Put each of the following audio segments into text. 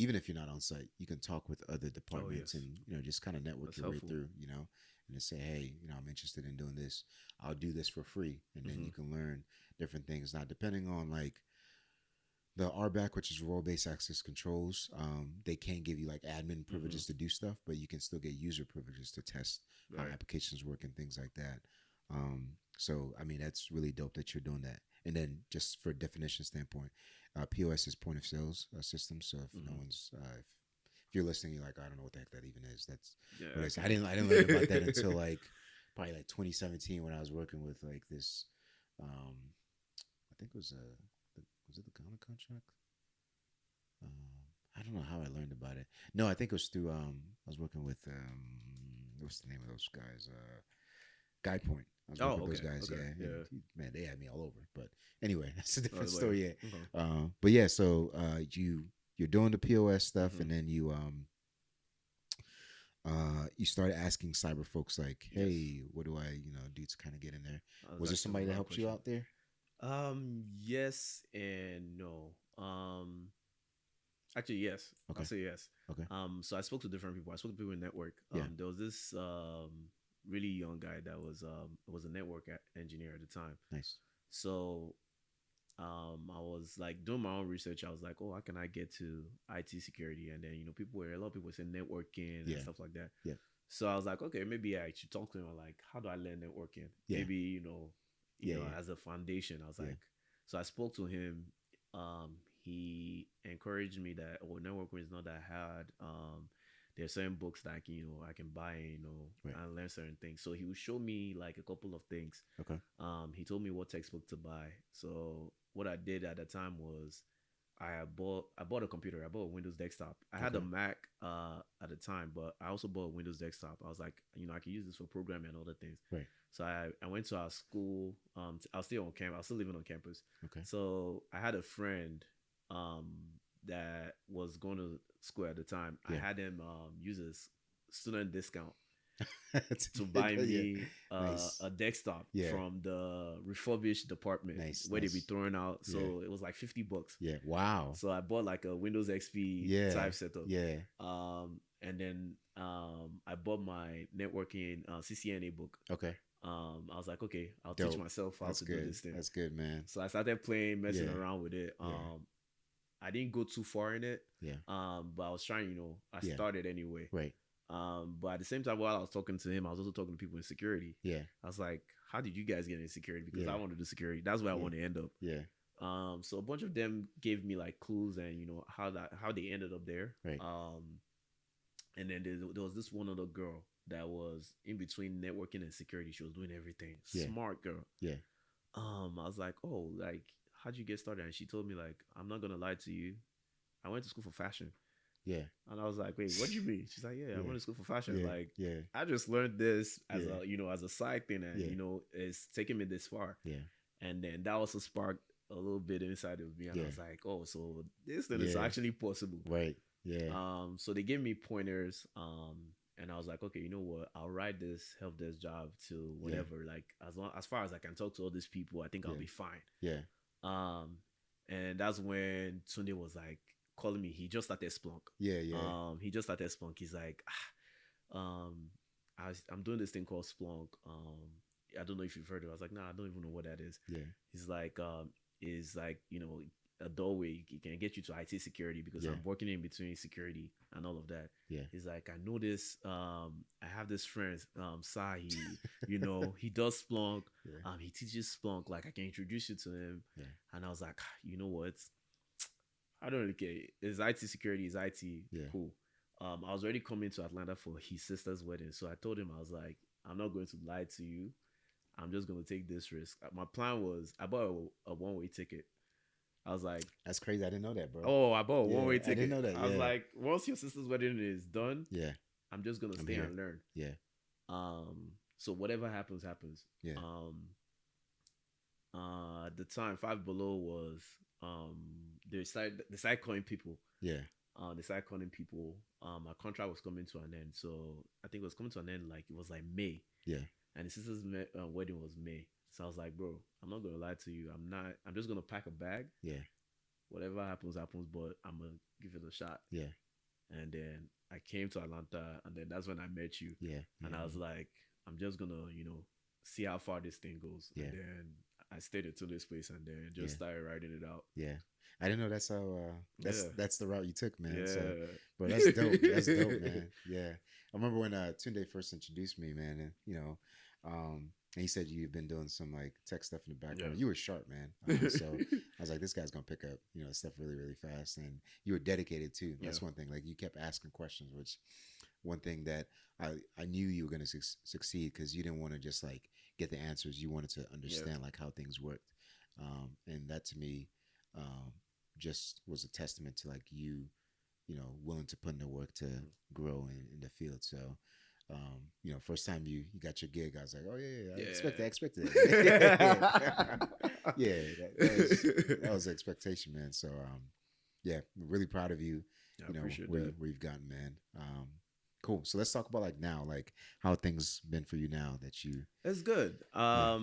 even if you're not on site, you can talk with other Oh departments yes, and just kind of network that's your way helpful. through, and to say, hey, I'm interested in doing this. I'll do this for free, and then Hmm. you can learn different things. Now, depending on like the RBAC, which is role based access controls, they can't give you like admin Hmm. privileges to do stuff, but you can still get user privileges to test how Right. applications work and things like that. So, I mean, that's really dope that you're doing that. And then, just for definition standpoint, POS is point of sales system. So if no Hmm. one's if you're listening, you're like, I don't know what the heck that even is. That's Yeah, what it I is. can. I didn't learn about that until like probably like 2017 when I was working with like this. Um, I think it was was it the Ghana contract? I don't know how I learned about it. No, I think it was through. I was working with what's the name of those guys? Guy Point. I was Oh, working with those okay, guys. okay, Yeah, and yeah. man, they had me all over. But anyway, that's a Oh, different later. story. Yeah. Okay. But yeah, so you're doing the POS stuff, Hmm. and then you started asking cyber folks like, Yes. hey, what do I do to kind of get in there? I was Was there asking a somebody that lot of helped you questions. out there? Yes and no. Actually, yes. I'll Okay. say yes. Okay. So I spoke to different people. I spoke to people in network. Yeah. There was this really young guy that was a network engineer at the time. Nice. So I was like doing my own research. I was like, oh, how can I get to IT security? And then a lot of people were saying networking and Yeah. stuff like that. Yeah. So I was like, okay, maybe I should talk to him. Like, how do I learn networking? Yeah. Maybe Yeah. Yeah. as a foundation. I was Yeah. like, so I spoke to him. He encouraged me that networking is not that hard. There's certain books that I can buy, Right. and learn certain things. So he would show me like a couple of things. Okay. He told me what textbook to buy. So what I did at the time was I bought a computer. I bought a Windows desktop. I had a Okay. Mac at the time, but I also bought a Windows desktop. I was like, I can use this for programming and other things. Right. So I went to our school. I was still on campus. I was still living on campus. Okay. So I had a friend um, that was going to school at the time. I Yeah. had him use his student discount That's to good. buy Yeah. me Nice. a desktop Yeah. from the refurbished department Nice. where they be Nice. throwing out. Yeah. So it was like $50. Yeah. Wow. So I bought like a Windows XP Yeah. type setup. Yeah. And then I bought my networking CCNA book. Okay. I was like, okay, I'll teach Dope. myself how That's to do good. this thing. That's good, man. So I started playing, messing Yeah. around with it. Yeah. I didn't go too far in it, Yeah. but I was trying. I Yeah. started anyway. Right. But at the same time, while I was talking to him, I was also talking to people in security. Yeah. I was like, how did you guys get into security? Because Yeah. I want to do security. That's where I Yeah. want to end up. Yeah. So a bunch of them gave me like clues and how they ended up there. Right. And then there was this one other girl that was in between networking and security. She was doing everything. Yeah. Smart girl. Yeah. I was like, oh, like how'd you get started? And she told me like, I'm not gonna lie to you. I went to school for fashion. Yeah. And I was like, wait, what do you mean? She's like, yeah, I Yeah. went to school for fashion. Yeah. Like, Yeah. I just learned this as Yeah. as a side thing, and Yeah. it's taken me this far. Yeah. And then that also sparked a little bit inside of me, and I Yeah. was like, oh, so this thing is Yeah. actually possible. Right. Yeah. So they gave me pointers. And I was like, okay, you know what? I'll ride this help desk job to whatever. Like as far as I can talk to all these people, I think I'll Yeah. be fine. Yeah. Um, and that's when Tunde was like calling me. He just started Splunk. Yeah. Yeah. He just started Splunk. He's like, I'm doing this thing called Splunk. I don't know if you've heard of it. I was like, nah, I don't even know what that is. Yeah. He's like, is like, a doorway. It can get you to IT security because Yeah. I'm working in between security and all of that. Yeah. He's like, I know this. I have this friend, Sa. He does Splunk. Yeah. He teaches Splunk. Like, I can introduce you to him. Yeah. And I was like, you know what? I don't really care. It's IT security. It's IT. Yeah. Cool. I was already coming to Atlanta for his sister's wedding, so I told him, I was like, I'm not going to lie to you. I'm just going to take this risk. My plan was I bought a one-way ticket. I was like, That's crazy. I didn't know that, bro. oh, I bought a Yeah, one-way I ticket. didn't know that, I was yeah. like, once your sister's wedding is done, Yeah. I'm just gonna I'm stay here. and learn. Yeah. So whatever happens, happens. Yeah. At the time, Five Below was they started calling people. Yeah. They started calling people. My contract was coming to an end, so I think it was coming to an end like it was like May. Yeah. And his sister's wedding was May. So I was like, bro, I'm not gonna lie to you. I'm just gonna pack a bag Yeah. whatever happens, happens, but I'm gonna give it a shot. Yeah. And then I came to Atlanta, and then that's when I met you. Yeah. And I Yeah. was like, I'm just gonna, see how far this thing goes. Yeah. And then I stayed until this place, and then Yeah. just started writing it out. Yeah. I didn't know that's how Yeah, that's the route you took, man. So, yeah, bro, that's dope. That's dope, man. Yeah. I remember when Tunde first introduced me, man, and and he said you've been doing some like tech stuff in the yeah. background. You were sharp, man. So I was like, this guy's gonna pick up, stuff really, really fast, and you were dedicated too. Yeah, That's one thing. Like you kept asking questions, which one thing that I knew you were gonna succeed because you didn't want to just like get the answers. You wanted to yeah, understand like how things worked, and that to me um, just was a testament to like willing to put in the work to mhm, grow in the field. So, first time you got your gig, I was like, oh yeah, I yeah. expected it. Yeah, that was the expectation, man. So, yeah, really proud of you. I appreciate Where that. where you've gotten, man. Cool. So let's talk about like now, like how things been for you now that you, It's good. yeah,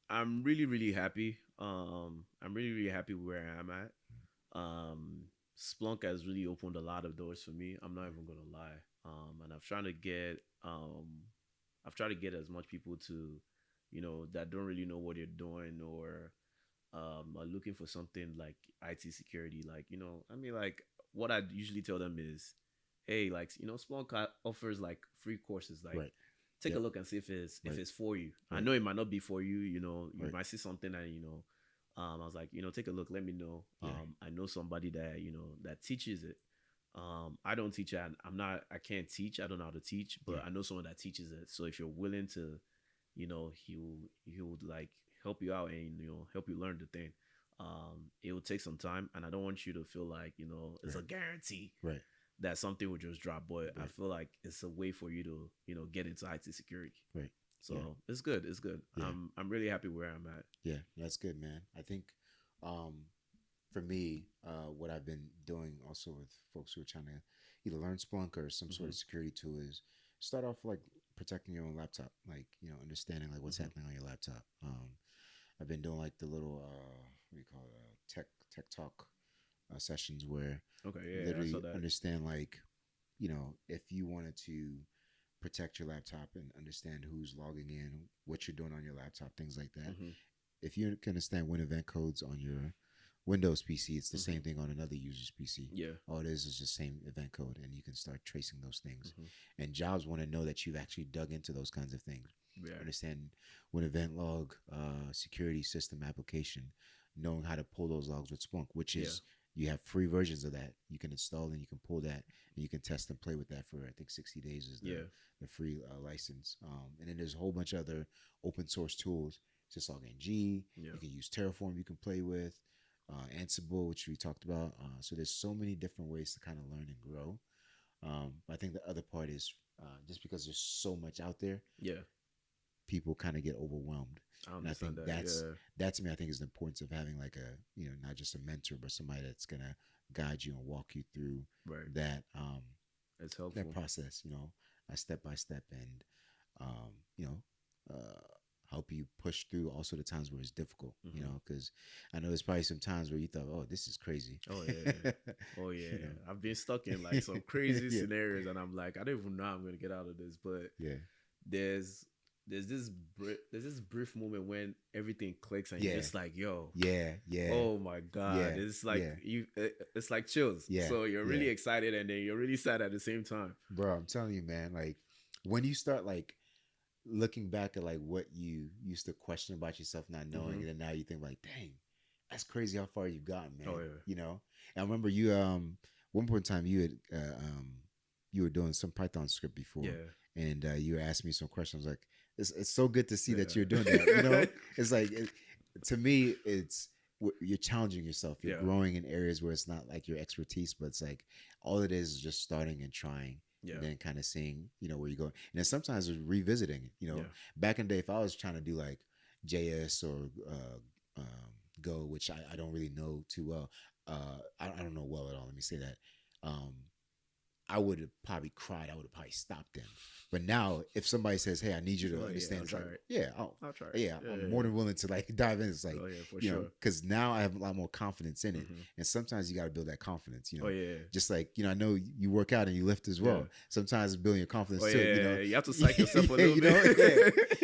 I'm really, really happy. I'm really, really happy where I'm at. Um, Splunk has really opened a lot of doors for me. I'm not even gonna lie. And I've tried to get as much people to, that don't really know what they're doing or are looking for something like IT security. Like, I mean, like what I usually tell them is, hey, like, Splunk offers like free courses. Like, right, take a yep, look and see if right, it's for you. I right, know it might not be for you. You right, might see something and I was like, take a look, let me know. yeah, I know somebody that that teaches it. I don't teach it. I can't teach. I don't know how to teach, yeah, but I know someone that teaches it. So if you're willing to, he'll like help you out and help you learn the thing. It will take some time, and I don't want you to feel like it's a right, guarantee right, that something will just drop. But I right, feel like it's a way for you to get into IT security. right, yeah, So it's good. It's good. yeah. I'm really happy where I'm at. Yeah, that's good, man. I think um, for me, what I've been doing also with folks who are trying to either learn Splunk or some sort Hmm. of security tool is start off like protecting your own laptop, like understanding like what's Hmm. happening on your laptop. I've been doing like the little what do you call it, tech talk sessions where Okay. Yeah, I literally saw that. understand like if you wanted to protect your laptop and understand who's logging in, what you're doing on your laptop, things like that. Hmm. If you can understand Win event codes on your Windows PC, it's the Hmm. same thing on another user's PC. Yeah. All it is the same event code, and you can start tracing those things. Hmm. And jobs want to know that you've actually dug into those kinds of things. Yeah. Understand Win event log, security system application, knowing how to pull those logs with Splunk, which Yeah. is you have free versions of that. You can install and you can pull that, and you can test and play with that for I think 60 days is Yeah. the free license. And then there's a whole bunch of other open source tools. Syslog NG. Yeah. You can use Terraform. You can play with Ansible, which we talked about. So there's so many different ways to kind of learn and grow. I think the other part is just because there's so much out there, Yeah. people kind of get overwhelmed. I And I understand think that. Yeah. that to me, I think is the importance of having like a not just a mentor, but somebody that's gonna guide you and walk you through Right. that It's that helpful. process. Step by step, and um, you know, help you push through also the times where it's difficult. Hmm. Because I know there's probably some times where you thought, oh, this is crazy. Oh yeah. Oh you yeah. know, I've been stuck in like some crazy yeah, scenarios, and I'm like, I don't even know how I'm gonna get out of this. But yeah, there's there's this brief moment when everything clicks, and you're yeah, just like, yo, yeah, yeah, oh my god, yeah, it's like yeah, it's like chills. yeah, So you're yeah. really excited, and then you're really sad at the same time. Bro, I'm telling you, man. Like when you start like looking back at like what you used to question about yourself, not knowing Hmm. it, and now you think like, dang, that's crazy how far you've gotten, Oh man. yeah. And I remember you one point in time you had you were doing some Python script before, Yeah. and you asked me some questions. Like it's so good to see that you're doing that. Yeah. It's like to me, it's you're challenging yourself. You're Yeah. growing in areas where it's not like your expertise, but it's like all it is just starting and trying. And Yeah. then kind of seeing, where you go. And then sometimes it's revisiting it. Yeah. Back in the day, if I was trying to do like JS or Go, which I don't really know too well, I don't know well at all. Let me say that. Um, I would have probably cried. I would have probably stopped them. But now, if somebody says, "Hey, I need you to Oh yeah, understand," I'll it's try like, it. yeah, I'll try it. yeah, Yeah, I'm yeah, more yeah. than willing to like dive in. It's like, Oh yeah, for sure. because now I have a lot more confidence in it, Hmm. and sometimes you got to build that confidence. Oh yeah, Just like I know you work out and you lift as yeah. well. Sometimes building your Oh confidence too. yeah, you have to psych yourself a Yeah, little yeah. bit.